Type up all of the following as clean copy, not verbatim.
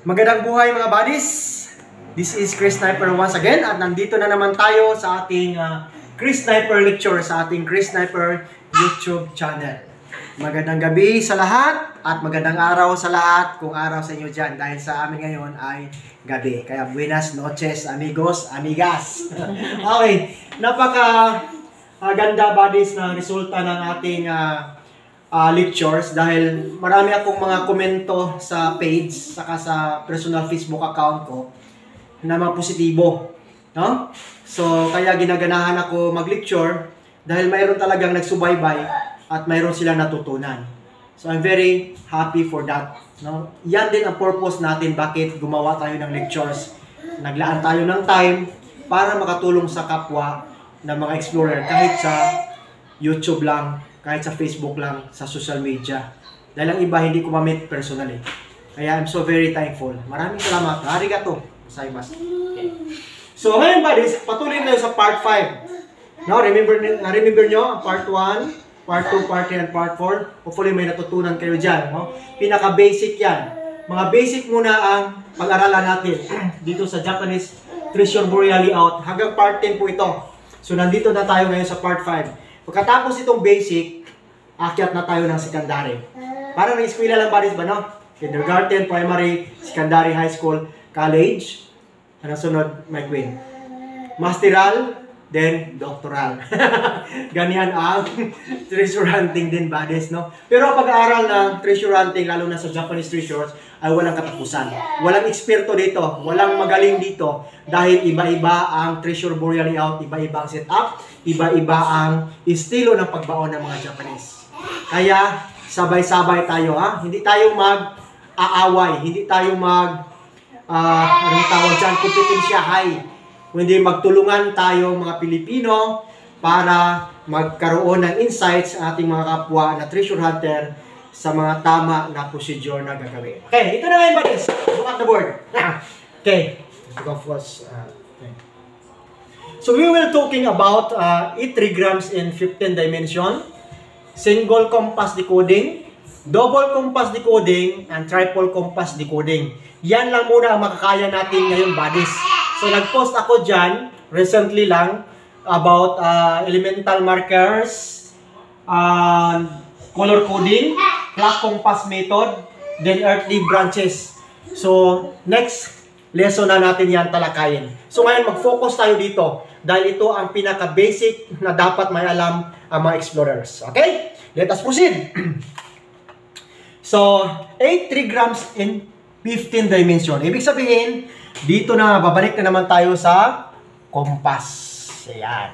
Magandang buhay mga buddies! This is Chris Sniper once again at nandito na naman tayo sa ating Chris Sniper lecture sa ating Chris Sniper YouTube channel. Magandang gabi sa lahat at magandang araw sa lahat kung araw sa inyo dyan dahil sa amin ngayon ay gabi. Kaya buenas noches amigos, amigas. Okay, napaka ganda buddies ng resulta ng ating lectures dahil marami akong mga komento sa page saka sa personal Facebook account ko na mga positibo, no? So kaya ginaganahan ako mag-lecture dahil mayroon talagang nagsubaybay at mayroon silang natutunan. So I'm very happy for that, no? Yan din ang purpose natin bakit gumawa tayo ng lectures. Naglaan tayo ng time para makatulong sa kapwa ng mga explorer kahit sa YouTube lang, kahit sa Facebook lang, sa social media. Dahil ang iba hindi ko ma-meet personally. Kaya I'm so very thankful. Maraming salamat. Arigato gozaimasu. Okay. So ngayon buddies, patuloy tayo sa part 5. Now, remember nyo ang part 1, part 2, part 3, and part 4. Hopefully may natutunan kayo dyan. No? Pinaka-basic yan. Mga basic muna ang pag-aralan natin dito sa Japanese Treasure Boreal Layout. Hanggang part 10 po ito. So nandito na tayo ngayon sa part 5. Pagkatapos itong basic, akyat na tayo ng secondary. Parang na-eskwela lang buddies ba, no? Kindergarten, primary, secondary, high school, college. Ano sunod, my queen? Masteral, then doctoral. Ganyan ang treasure hunting din buddies, no? Pero pag-aaral ng treasure hunting, lalo na sa Japanese treasures, ay walang katapusan. Walang eksperto dito, walang magaling dito dahil iba-iba ang Treasure Boreal Layout, iba-iba ang setup, iba-iba ang estilo ng pagbaon ng mga Japanese. Kaya sabay-sabay tayo, ha? Hindi tayo mag-aaway, hindi tayo anong tawag dyan, kompetensyahay. Kundi magtulungan tayo mga Pilipino para magkaroon ng insights sa ating mga kapwa na treasure hunter sa mga tama na procedure na gagawin. Okay, ito na ngayon buddies. Look at the board. Okay. Go first. Okay. So we will talking about 8 trigrams in 15 dimension, single compass decoding, double compass decoding, and triple compass decoding. Yan lang muna ang makakaya natin ngayon buddies. So nag-post ako dyan recently lang about elemental markers, color coding, clock compass method, then earthly branches. So, next lesson na natin yan talakayin. So, ngayon mag-focus tayo dito dahil ito ang pinaka-basic na dapat may alam ang mga explorers. Okay? Let us proceed. So, 8 trigrams in 15 dimension. Ibig sabihin, dito na babalik na naman tayo sa compass. Ayan.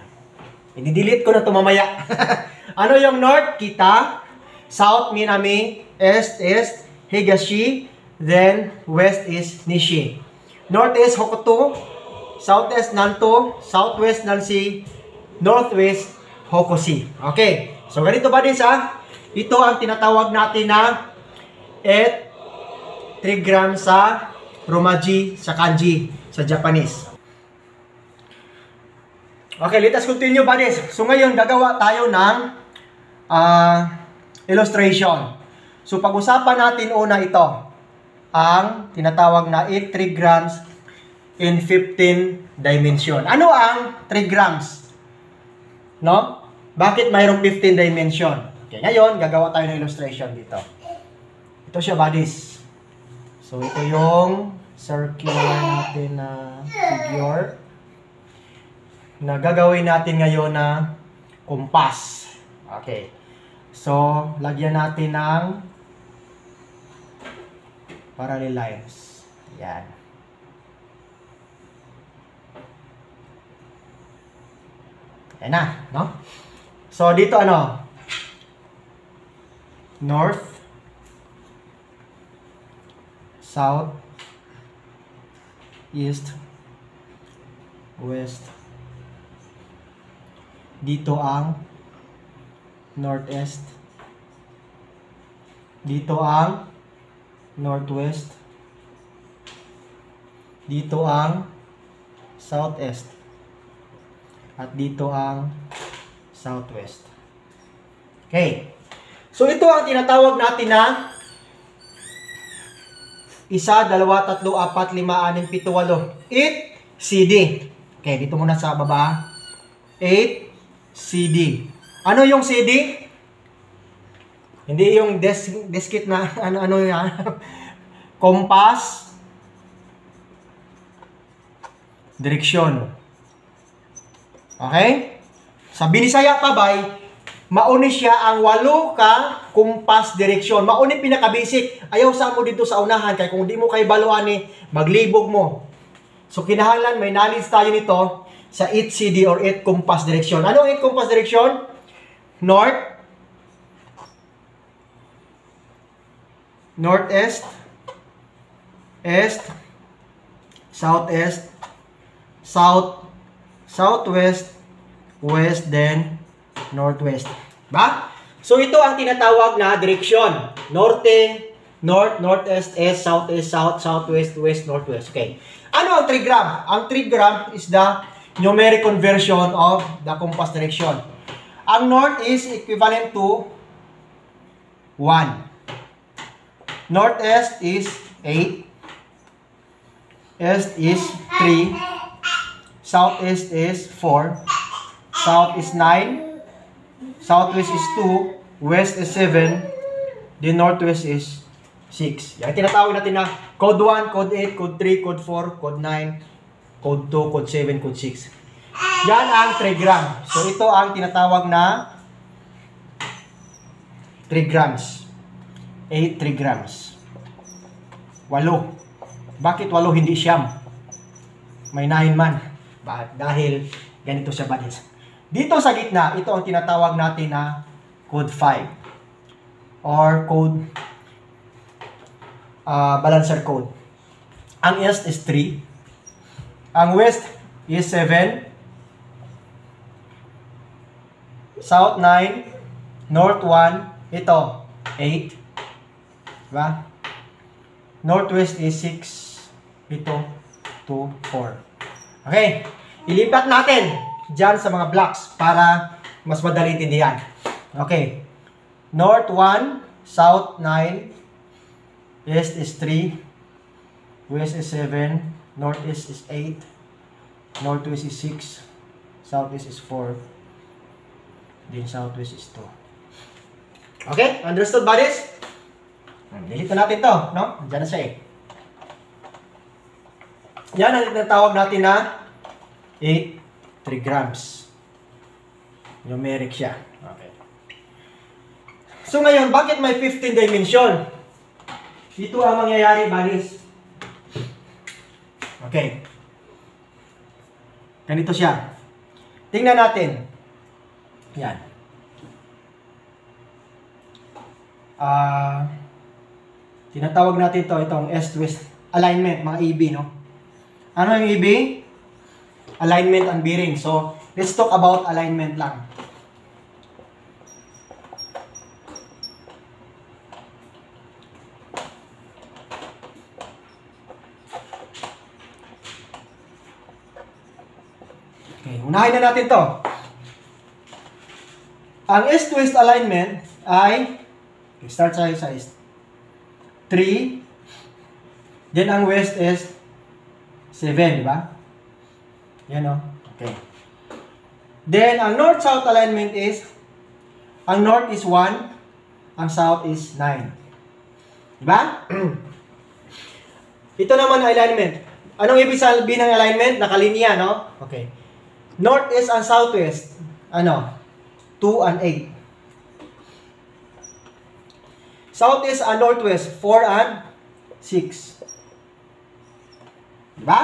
I-delete ko na ito mamaya. Ano yung north? Kita. South, Minami. East is Higashi. Then, west is Nishi. North is Hokuto. Southeast, Nanto. Southwest, Nansi. Northwest, Hokushi. Okay. So, ganito ba din sa? Ito ang tinatawag natin na 8 trigram sa Romaji, sa Kanji, sa Japanese. Okay, let us continue buddies. So, ngayon, gagawa tayo ng illustration. So, pag-usapan natin una ito, ang tinatawag na 8 trigrams in 15 dimension. Ano ang trigrams? No? Bakit mayroong 15 dimension? Okay, ngayon, gagawa tayo ng illustration dito. Ito siya, buddies. So, ito yung circular natin na figure na gagawin natin ngayon na compass. Okay. So, lagyan natin ng parallel lines. Yan. Yan na, no? So, dito ano? North, South, East, West. Dito ang Northeast. Dito ang Northwest. Dito ang Southeast. At dito ang Southwest. Okay. So ito ang tinatawag natin na 1, 2, 3, 4, 5, 6, 7, 8. 8 CD. Okay, dito muna sa baba. 8 CD. Ano yung CD? Hindi yung deskit na ano yan. Compass. Direksyon. Okay? Sa Binisaya pa bay, mauni siya ang 8 ka compass direksyon. Mauni pinaka-basic. Ayaw sa mo dito sa unahan kay kung di mo kay baluan ni maglibog mo. So kinahanglan may knowledge tayo nito sa 8 CD or 8 compass direksyon. Ano 8 compass direksyon? North, northeast, east, southeast, south, southwest, west, then northwest. Ba? So ito ang tinatawag na direksyon. Norte, north, northeast, east, southeast, south, southwest, west, northwest. Okay. Ano ang trigram? Ang trigram is the numeric conversion of the compass direction. Ang north is equivalent to 1. Northeast is 8. East is 3. Southeast is 4. South is 9. Southwest is 2. West is 7. The northwest is 6. Yan tinatawag natin na code 1, code 8, code 3, code 4, code 9, code 2, code 7, code 6. Yan ang trigram. So ito ang tinatawag na trigrams. 8 trigrams. 8. Bakit 8 hindi siyam? May 9 man. Dahil ganito siya badis. Dito sa gitna, ito ang tinatawag natin na code 5 or code balancer code. Ang east is 3. Ang west is 7. South 9. North 1. Ito 8. Diba? Northwest is 6. Ito 2, 4. Okay. Ilipat natin dyan sa mga blocks para mas madali intindihan. Okay. North 1. South 9. East is 3. West is 7. Northeast is 8. Northwest is 6. Southeast is 4. Then southwest is 2. Okay? Understood, buddies? Delete na natin to, no? Diyan na siya eh. Yan ang tinatawag natin na 8 trigrams. Numeric siya. Okay. So ngayon, bakit may 15 dimension? Ito ang mangyayari, buddies. Okay. Ganito siya. Tingnan natin. Yan. Tinatawag natin to itong east-west alignment, mga EB, no? Ano yung EB? Alignment and bearing. So, let's talk about alignment lang. Okay, unahin na natin to. Ang east-west alignment ay, okay, start tayo sa east. 3. Then ang west is 7, di ba? Yan o. Okay. Then ang north-south alignment is, ang north is 1, ang south is 9. Di ba? Ito naman ang alignment. Anong ibig sabihin ng alignment? Nakalinya, no? Okay. North is ang southwest. Ano? 2 and 8. Southeast and northwest, 4 and 6. Diba?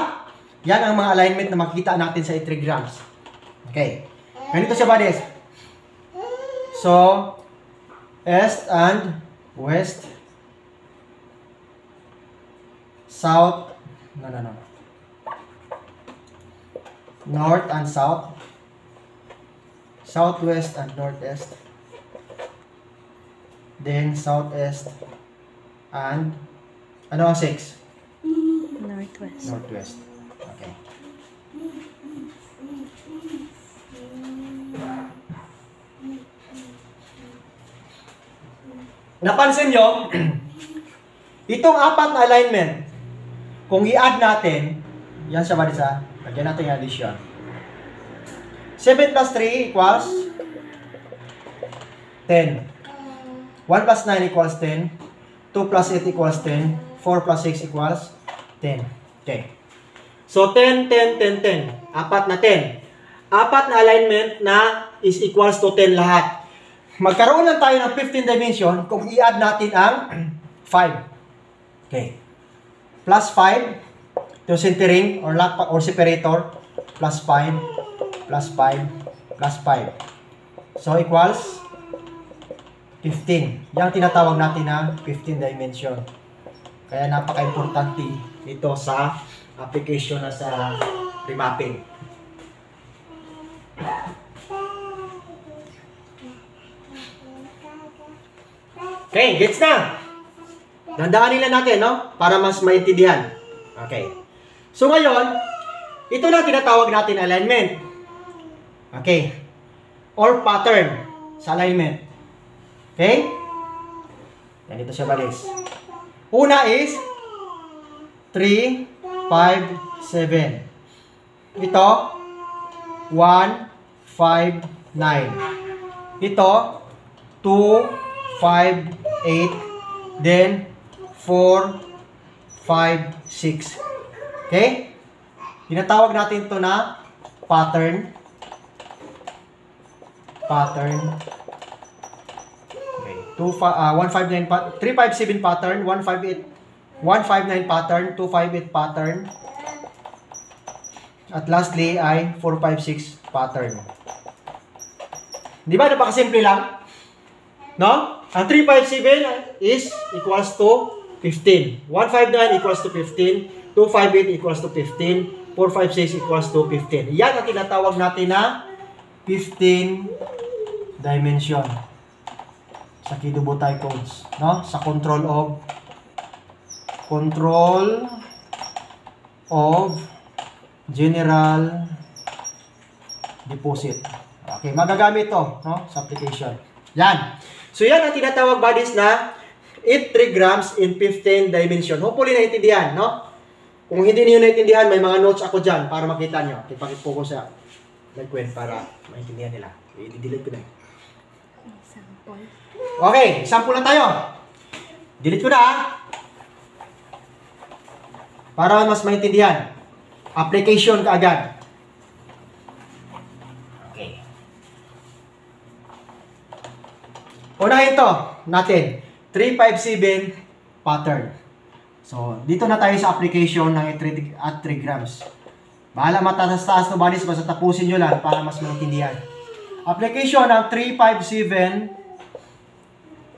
Yan ang mga alignment na makita natin sa 8 trigrams. Okay. Ganito siya, buddies. So, east and west. South. No. North and south. Southwest and northeast. Then southeast and ano ang 6? Northwest. Northwest. Okay. Napansin nyo, Itong apat na alignment, kung i-add natin, yan siya ba isa? Lagyan natin yung addition. 7 plus 3 equals 10. 1 plus 9 equals 10. 2 plus 8 equals 10. 4 plus 6 equals 10. Okay. So, 10, 10, 10, 10. Apat na 10. Apat na alignment na is equals to 10 lahat. Magkaroon lang tayo ng 15 dimension kung i-add natin ang 5. Okay. Plus 5 to centering or lock or separator. Plus 5. Plus 5. Plus 5. So, equals 15. Yan tinatawag natin na 15 dimension. Kaya napaka-importante ito sa application na sa remapping. Okay, gets na? Dandaanin lang natin, no? Para mas maintindihan. Okay. So ngayon, ito na tinatawag natin alignment. Okay. Or pattern sa alignment. Okay? Yan, ito siya balis. Una is 3, 5, 7. Ito 1, 5, 9. Ito 2, 5, 8, then 4, 5, 6. Okay? Tinatawag natin ito na pattern. Pattern. Okay. 159 357 pattern, 158 159 pattern, 258 pattern. At lastly ay 456 pattern. Di ba napakasimple lang? No? Ang 357 is equals to 15. 159 equals to 15. 258 equals to 15. 456 equals to 15. Yan ang tinatawag natin na 15 dimension sa Kido-Butai codes, no? Sa control of general deposit. Okay, magagamit to, no? Sa application. Yan. So yan ang tinatawag buddies na 8 trigrams in 15 dimension. Hopefully naintindihan, no? Kung hindi niyo naintindihan, may mga notes ako dyan para makita nyo. Ipakit-focus sa nag-quest para maintindihan nila. I-delete ko na. Example. Okay, example na tayo. Delete ko na, para mas maintindihan. Application kaagad. Okay. Unahin ito natin. 357 pattern. So, dito na tayo sa application ng at 3 grams. Bahala mataas-taas na banis, basta tapusin nyo lang para mas maintindihan. Application ng 357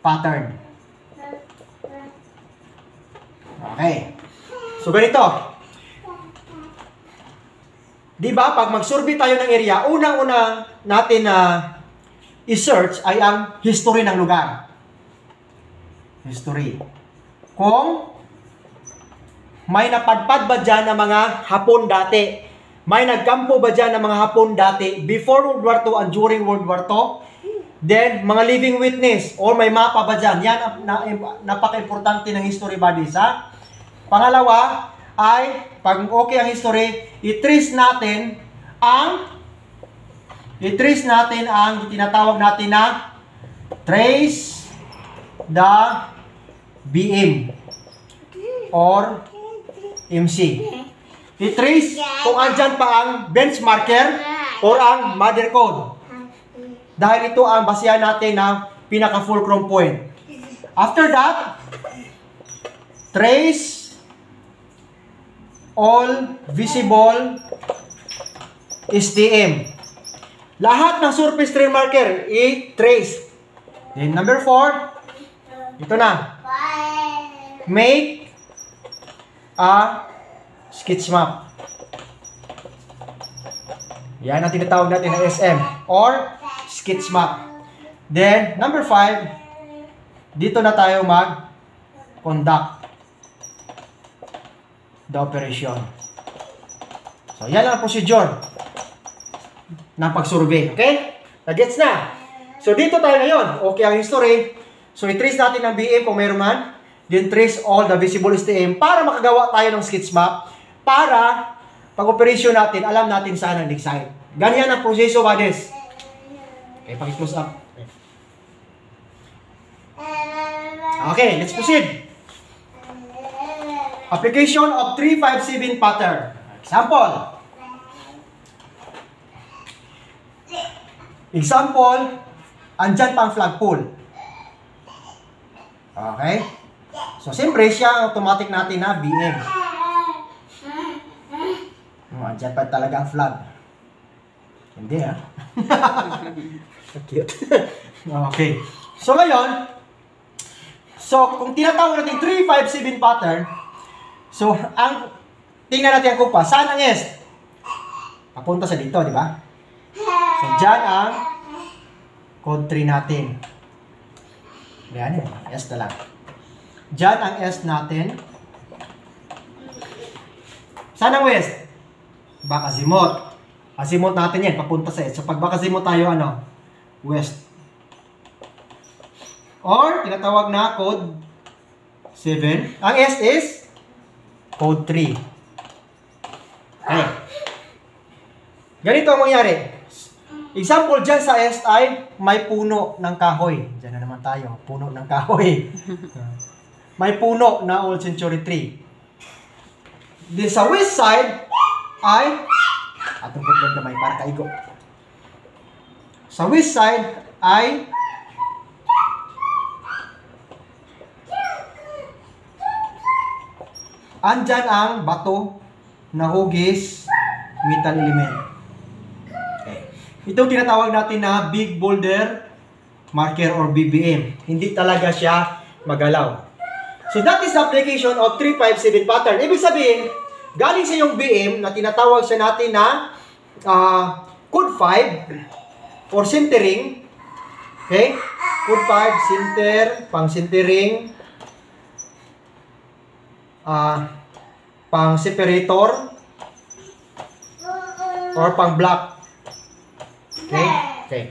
pattern. Okay. So, ganito. Diba, pag mag-survey tayo ng area, unang-una natin na i-search ay ang history ng lugar. History. Kung may napadpad ba dyan ng mga Hapon dati? May nagkampo ba dyan ng mga Hapon dati before World War II and during World War II? Then, mga living witness or may mapa ba dyan? Yan ang napaka-importante ng history buddies, ha? Pangalawa ay, pag okay ang history, i-trace natin ang tinatawag natin na trace the BM or MC. I-trace kung andyan pa ang benchmarker or ang mother code. Dahil ito ang basihan natin na pinaka-fulcrum point. After that, trace all visible STM. Lahat ng surface terrain marker, i-trace. Then number 4, ito na. Make a sketch map. Yan ang tinatawag natin na SM or sketch map. Then, number 5, dito na tayo mag-conduct the operation. So, yan ang procedure ng pag-survey. Okay? Nag-gets na? So, dito tayo ngayon. Okay ang history. So, i-trace natin ang BM kung meron man. then trace all the visible STM para makagawa tayo ng sketch map para pag operasyon natin, alam natin saan ang dig site. Ganyan ang proseso, buddies. Okay, paki-close up. Okay, let's proceed. Application of 357 pattern. Example, andyan pang flagpole. Okay? So, siyempre, siya automatic natin na BM. Andyan pa talaga ang flag. Hindi Cute. Okay. So, ngayon, kung tinatawag natin 357 pattern, so, tingnan natin ang kumpas. Saan ang S? Papunta sa dito, di ba? So, dyan ang code 3 natin. Yan, S na lang. Dyan ang S natin. Saan ang west? Back-azimuth. Azimuth natin yan, papunta sa S. So, pag back-azimuth tayo, west. Or, tinatawag na code 7. Ang S is code 3. Okay. Ganito ang mangyari. Example dyan sa S ay may puno ng kahoy. Dyan na naman tayo. Puno ng kahoy. May puno na old century tree. Then sa west side ay atong pagkong gamay para kaigo. Sa west side ay andyan ang bato na hugis metal element. Okay. Itong tinatawag natin na big boulder marker or BBM. Hindi talaga siya magalaw. So that is the application of 357 pattern. Ibig sabihin, galing sa yung BM na tinatawag siya natin na code 5 or centering. Okay? Code 5, center, pang centering, pang separator, or pang block. Okay? Okay.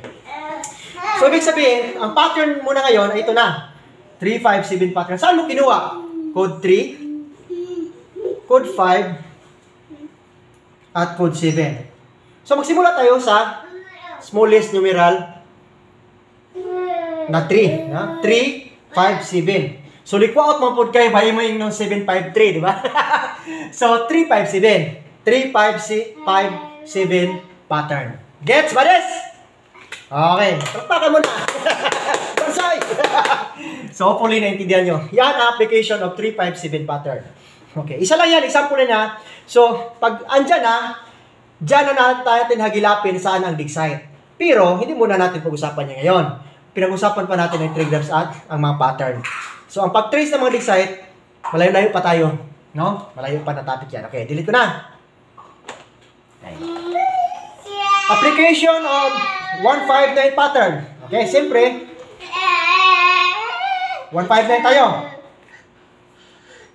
So, ibig sabihin, ang pattern muna ngayon ay ito na. 357 pattern. Saan mo kinuha? Code 3, code 5, at code 7. So, magsimula tayo sa smallest numeral na 3. 3, 5, 7. So, likwa out mo po kayo, bahay mo yung 753, di ba? So, 357. 3, 5, 7 pattern. Gets, buddies? Okay. Tapakan mo na. Bansay! So, hopefully, naintindihan nyo. Yan ang application of 357 pattern. Okay. Isa lang yan. Example na. So, pag andyan na, dyan na natin hagilapin saan ang dig site. Pero, hindi muna natin pag-usapan niya ngayon. Pinag-usapan pa natin ang trigrams at ang mga pattern. So, ang pag-trace ng mga dig site, malayo-layo pa tayo. No? Malayo pa na topic yan. Okay, delete ko na. Okay. Application of 159 pattern. Okay, siyempre, 159 tayo.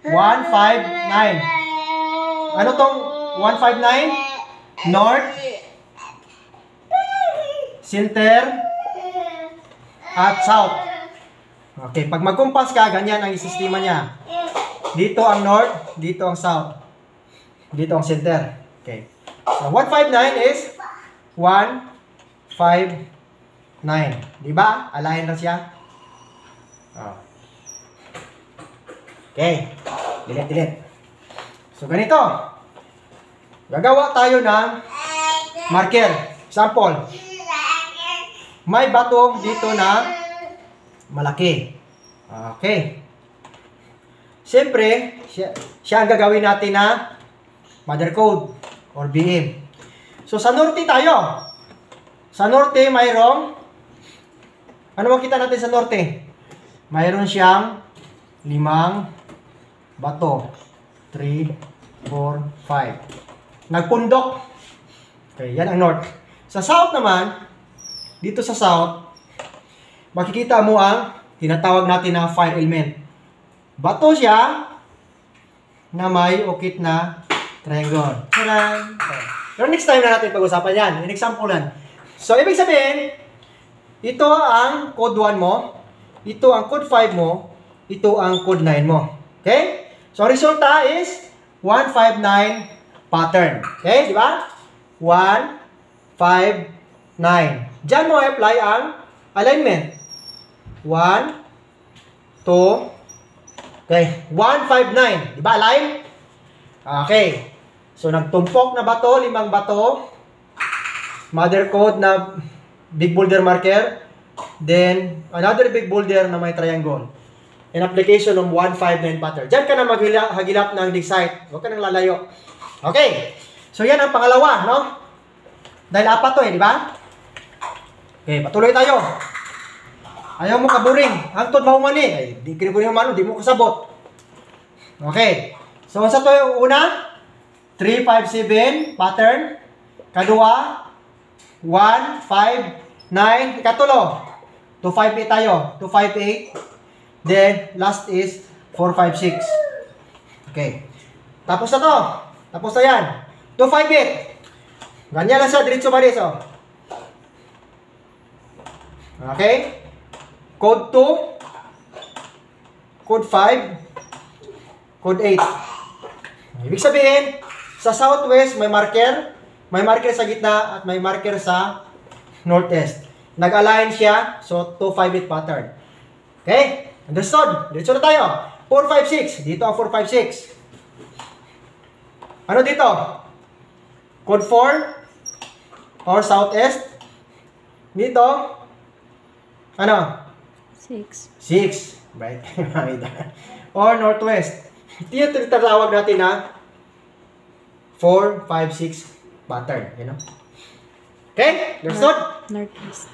159. Ano tong 159? North, center, at south. Okay, pag magkumpas ka, ganyan ang sistema niya. Dito ang north, dito ang south. Dito ang center. Okay. So, 159 is 159. Diba? Align na siya. Oh. Okay. Delete. So, ganito. Gagawa tayo ng marker. Example. May bato dito na malaki. Okay. Siyempre, siya ang gagawin natin na mother code or BM. So, sa norte tayo. Sa norte, mayroong ano makita natin sa norte? Mayroon siyang 5 bato. 3, 4, 5. Nagpundok. Okay, yan ang north. Sa south naman, dito sa south, makikita mo ang tinatawag natin na fire element. Bato siya na may ukit na triangle. Taran! Okay. Pero next time na natin pag-usapan yan. An example yan. So, ibig sabihin, ito ang code 1 mo, ito ang code 5 mo, ito ang code 9 mo. Okay? So, resulta is 159 pattern. Okay? Di ba? 159. Diyan mo apply ang alignment. 1, 2, okay. 159. Di ba? Align? Okay. So, nagtumpok na bato, 5 bato. Mother code na big boulder marker. Then, another big boulder na may triangle. In application ng 159 pattern. Diyan ka na maghagilap ng dig site. Huwag ka nang lalayo. Okay. So, yan ang pangalawa, no? Dahil 4 to di ba? Okay, patuloy tayo. Ayaw mo kaburing. Hangtod mahumani. Ay, di kinukunin humano, di mo kasabot. Okay. So, sa to yung una, 357 pattern. Kadua, 159. Ikatulo, 258 tayo. 258. Then, last is 456. Okay. Tapos na to. Tapos na yan. 258. Ganyan lang siya. Diretso ba rin? Okay. Code 2. Code 5. Code 8. Ibig sabihin, sa southwest may marker. May marker sa gitna at may marker sa northeast. Nag-align siya. So, 258 pattern. Okay. Understood? Diretso na tayo. 456. Dito ang 456. Ano dito? Code 4 or southeast. Dito, ano? 6. 6. Right? Or northwest. Ito yung tatawag natin na 4, 5, 6 pattern. You know? Okay? Understood? Northwest.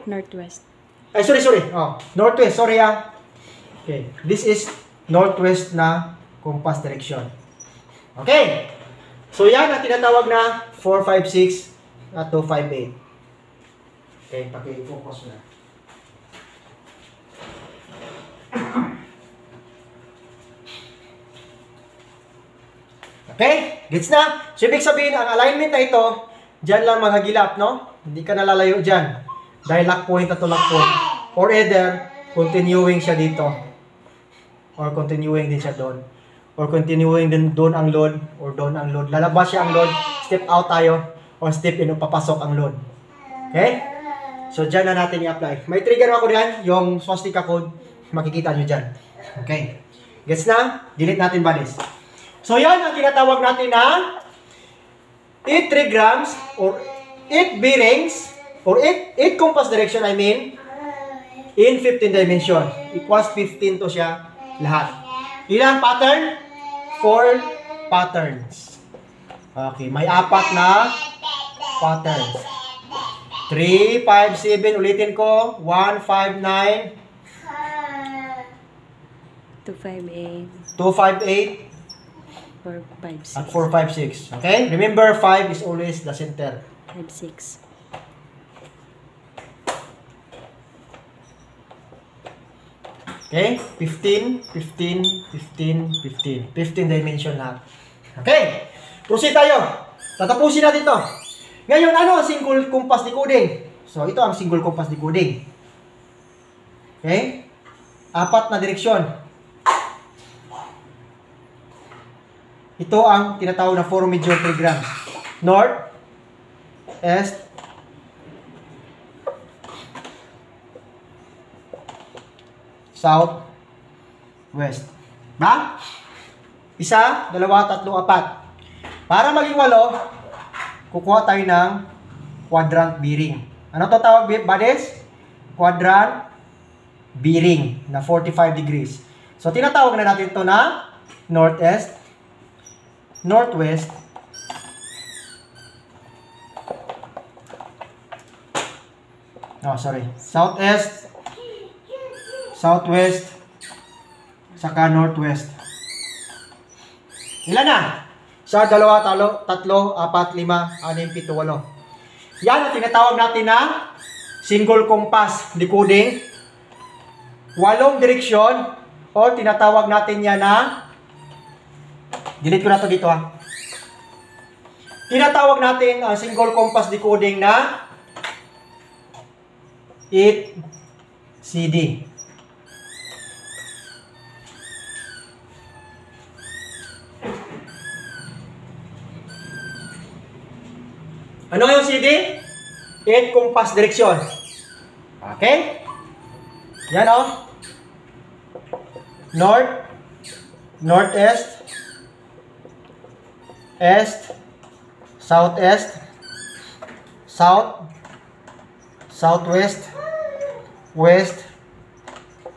Northwest. Ay, sorry. Oh, northwest. Sorry ah. Okay. This is northwest na compass direction. Okay. So, yan ang tinatawag na 4, 5, 6 at 2, 5, 8. Okay, paki-focus na. Okay? Gets na? So, ibig sabihin, ang alignment na ito, dyan lang maghagilap, no? Hindi ka nalalayo dyan. Dahil lock point at lock point. Or either, continuing siya dito. Or continuing din siya doon. Or continuing din doon ang load. Or doon ang load. Lalabas siya ang load. Step out tayo. Or step in, papasok ang load. Okay? So, dyan na natin i-apply. May trigger ako diyan, yung swastika code. Makikita nyo dyan. Okay. Gets na? Delete natin balis. So, yan ang tinatawag natin na 8 trigrams or 8 bearings or 8 compass direction, I mean, in 15 dimension. Equals 15 to siya lahat. Ilang pattern? 4 patterns. Okay, may 4 na patterns. 3, 5, 7, ulitin ko. 1, 5, 9. 258. 2, 5, 8. 456. At 4, 5, 6. Okay? Remember, 5 is always the center. 56. Okay? 15, 15, 15, 15. 15 dimension lahat. Okay? Proceed tayo. Tatapusin natin ito. Ngayon, ano ang single compass decoding? So, ito ang single compass decoding. Okay? 4 na direksyon. Ito ang tinatawag na 4 major trigrams. North, East, South, West. Ba? 1, 2, 3, 4. Para maging 8, kukuha tayo ng quadrant bearing. Ano ito tawag, buddies? Quadrant bearing na 45 degrees. So, tinatawag na natin ito na Northeast, Northwest, Southeast, Southwest, saka Northwest. Ilan na? Sa 2, 3, 4, 5, 6, 7, 8. Yan ang tinatawag natin na single compass decoding. 8 direksyon o tinatawag natin yan na, delete ko na to dito ha. Tinatawag natin ang single compass decoding na 8 CD. 8 compass direction. Okay? Yan o. North, northeast, east, southeast, south, southwest, west,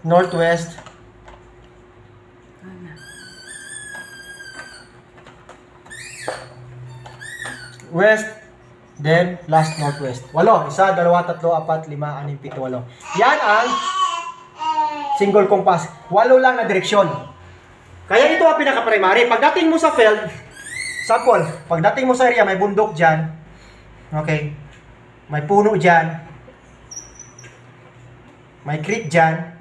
northwest, west, then last northwest. 8. 1, 2, 3, 4, 5, 6, 7, 8. Yan ang single compass. 8 lang na direksyon. Kaya ito ang pinaka-primary. Pagdating mo sa field, sample, pagdating mo sa area, may bundok dyan. Okay. May puno dyan. May creek dyan.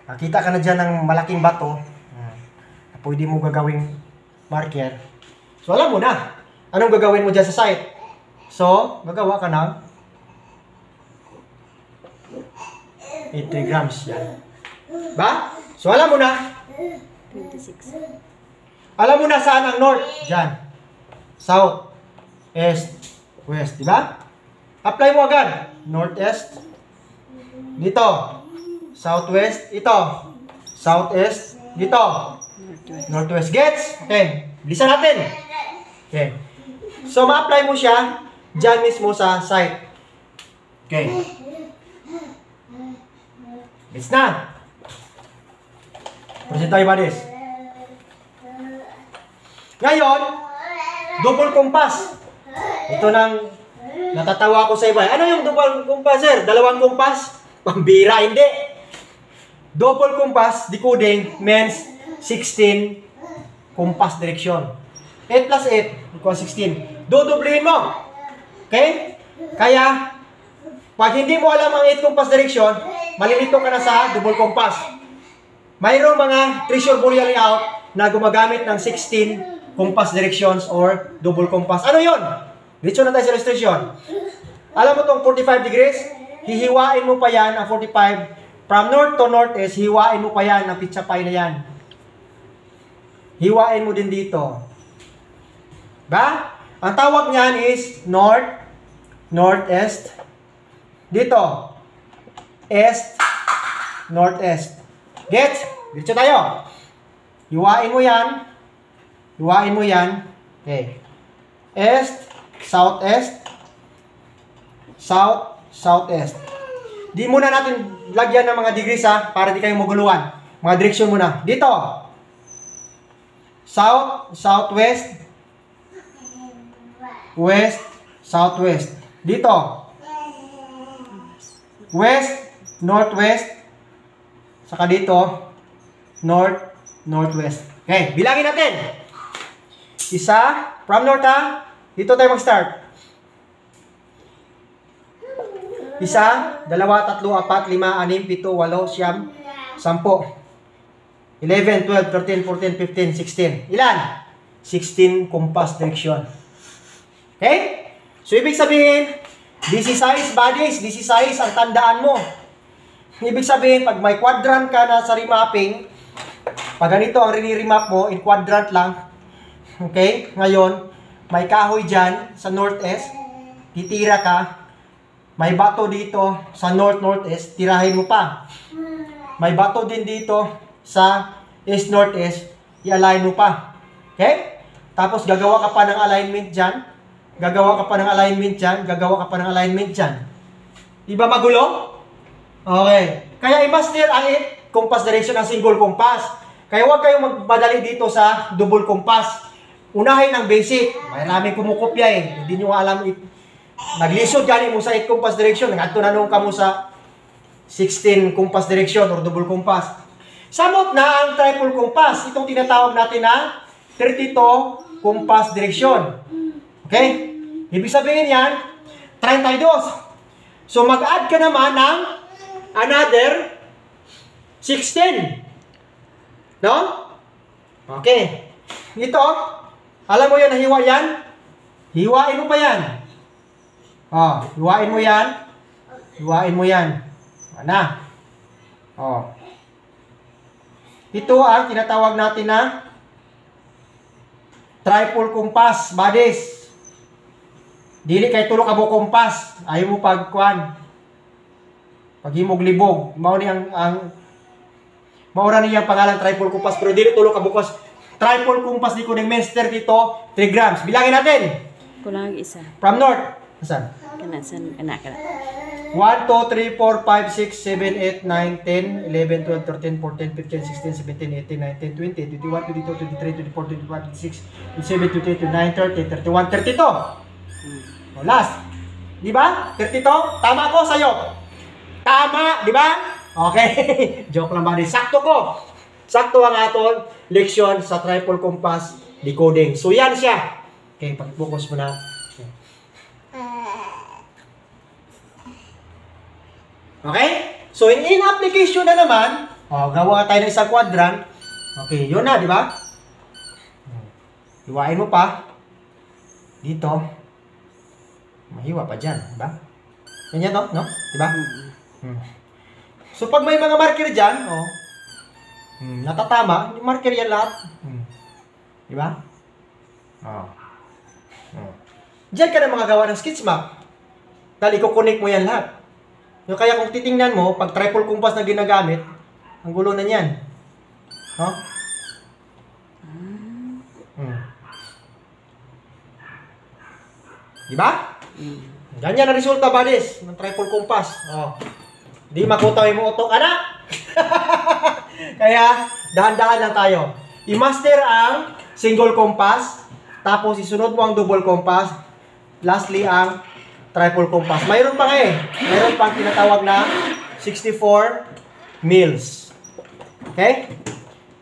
Nakita ka na dyan ng malaking bato. Pwede mo gagawing marker. So, alam mo na. Anong gagawin mo dyan sa site? So, gagawa ka ng 80 grams yan. Ba? So, alam mo na. 26. Alam mo na saan ang north? Diyan. South, east, west. Diba? Apply mo agad. Northeast. Dito. Southwest. Ito. Southeast. Dito. Northwest. Gets? Okay. Bilisan natin. Okay. So, ma-apply mo siya dyan mismo sa site. Okay. Gets na. Proceed tayo, buddies. Ngayon, double compass. Ito nang natatawa ko sa iba. Ano yung double compass, sir? 2 compass? Pambira, hindi. Double compass decoding means 16 compass direction. 8 plus 8 equals 16. Dodoblehin mo. Okay? Kaya, pag hindi mo alam ang 8 compass direction, malilito ka na sa double compass. Mayroong mga treasure ball layout na gumagamit ng 16 compass directions or double compass. Ano yon? Dito na tayo sa illustration. Alam mo itong 45 degrees? Hihiwain mo pa yan ang 45. From north to northeast, hiwain mo pa yan ang pizza pie na yan. Hiwain mo din dito. Ba? Ang tawag niyan is north, northeast. Dito. East, northeast. Gets? Dito tayo. Hiwain mo yan. Hiwain mo yan. Okay. East, southeast, south, southeast. Di muna natin lagyan ng mga degrees ha, para di kayong maguluhan. Mga direksyon muna. Dito. South, southwest, west, southwest. Dito. West, northwest, saka dito, north, northwest. Okay, bilangin natin. Isa, from north ha, dito tayo mag-start. Isa, 2, 3, 4, 5, 6, 7, 8, 9, 10, 11, 12, 13, 14, 15, 16. Ilan? 16 compass direction. Okay? So, ibig sabihin, this is size, buddies. This is size ang tandaan mo. Ibig sabihin, pag may quadrant ka na sa remapping, pag ganito ang rini-remap mo, in quadrant lang. Okay? Ngayon, may kahoy dyan sa northeast. Titira ka. May bato dito sa north-northeast, tirahin mo pa. May bato din dito sa east-northeast, i-align mo pa. Okay? Tapos gagawa ka pa ng alignment dyan. Gagawa ka pa ng alignment dyan. Gagawa ka pa ng alignment dyan. Di ba magulo? Okay. Kaya i-master ang compass direction ng single compass. Kaya huwag kayong magmadali dito sa double compass. Unahin ang basic. Maraming kumukopya eh. Hindi nyo alam naglisod gani mo sa 8 compass direction, ngadto na nung kamo sa 16 compass direction or double compass. Samot na ang triple compass, itong tinatawag natin na 32 compass direction. Okay? Ibig sabihin yan, 32. So mag-add ka naman ng another 16. No? Okay. Ito, alam mo yan, nahiwa yan? Hiwain mo pa yan. Oh, hiwain mo yan. Hiwain mo yan. Ano? Oh. Ito ang tinatawag natin na triple compass, buddies. Dili kay tulo ka mo kompas. Ayaw mo pagkuan. Paghimog libog. Mao ni ang maura niya pangalan triple compass pero dili tulo ka bukas. Triple compass ni kuning Minster dito 3 grams. Bilangin natin. Kulang isa. From north. Saan? Kana san kana. 1, 2, 3, 4, 5, 6, 7, 8, 9, 10, 11, 12, 13, 14, 15, 16, 17, 18, 19, 20, 21, 22, 23, 24, 25, 26, 27, 28, 29, 30, 31, 32. O, last. Di ba? 32? Tama ko sa'yo. Tama, di ba? Okay. Joke lang ba? Sakto ko. Sakto ang aton leksyon sa triple compass decoding. So, yan siya. Okay, pag-focus mo na. Okay? So, in application na naman, gawa tayo ng isang quadrant. Okay, yun na, di ba? Hiwain mo pa. Dito. Mahiwa pa dyan, di ba? Ganyan to, no? Di ba? So, pag may mga marker dyan, natatama, yung marker yan lahat. Di ba? Diyan ka na makagawa ng sketch map. Dahil i-connect mo yan lahat. Kaya kung titingnan mo, pag triple compass na ginagamit, ang gulo na niyan. No? Diba? Ganyan ang resulta, buddies, ng triple compass. Di makutaw yung utok, anak! Kaya, dahan-dahan lang tayo. I-master ang single compass, tapos isunod mo ang double compass, lastly ang triple compass. Mayroon pa mayroon pang tinatawag na 64 mils. Okay?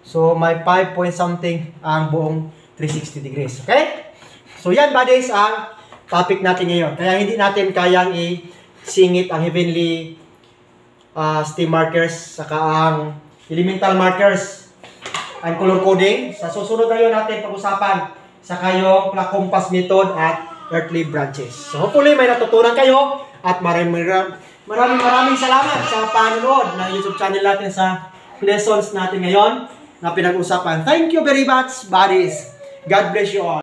So, may 5 point something ang buong 360 degrees. Okay? So, yan, buddies, ang topic natin ngayon. Kaya hindi natin kayang isingit ang heavenly steam markers, saka ang elemental markers and color coding. Sa susunod ngayon natin pag-usapan saka yung compass method at earthly branches. So hopefully may natutunan kayo at maraming salamat sa panonood ng YouTube channel natin sa lessons natin ngayon na pinag-usapan. Thank you very much, buddies. God bless you all.